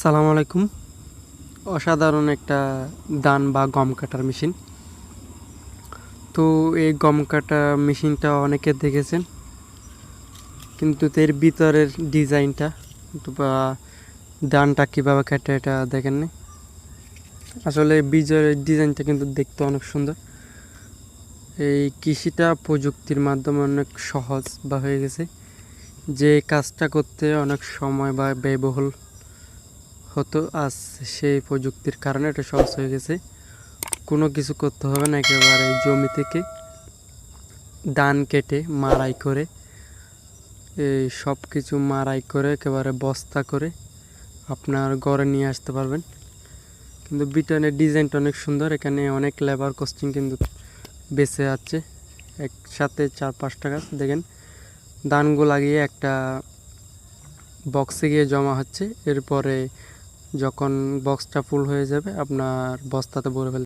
সালাম আলাইকুম। অসাধারণ একটা ধান বা গম কাটার মেশিন। তো এই গম কাটা মেশিনটা অনেকে দেখেছেন, কিন্তু এর ভিতরের ডিজাইনটা বা ধানটা কীভাবে কাটে এটা দেখেননি। আসলে ভিতরের ডিজাইনটা কিন্তু দেখতে অনেক সুন্দর। এই কৃষিটা প্রযুক্তির মাধ্যমে অনেক সহজ বা হয়ে গেছে, যে কাজটা করতে অনেক সময় বা ব্যয়বহুল হতো, আজ সেই প্রযুক্তির কারণে এটা সহজ হয়ে গেছে। কোনো কিছু করতে হবে না, একেবারে জমি থেকে ধান কেটে মাড়াই করে এই সব কিছু মাড়াই করে একেবারে বস্তা করে আপনার ঘরে নিয়ে আসতে পারবেন। কিন্তু বিটনের ডিজাইনটা অনেক সুন্দর, এখানে অনেক লেবার কস্টিং কিন্তু বেঁচে যাচ্ছে। একসাথে 4-5টা গাছ দেখেন, ধানগুলো লাগিয়ে একটা বক্সে গিয়ে জমা হচ্ছে। এরপরে যখন বক্সটা ফুল হয়ে যাবে আপনার বস্তাতে ভরে ফেলতে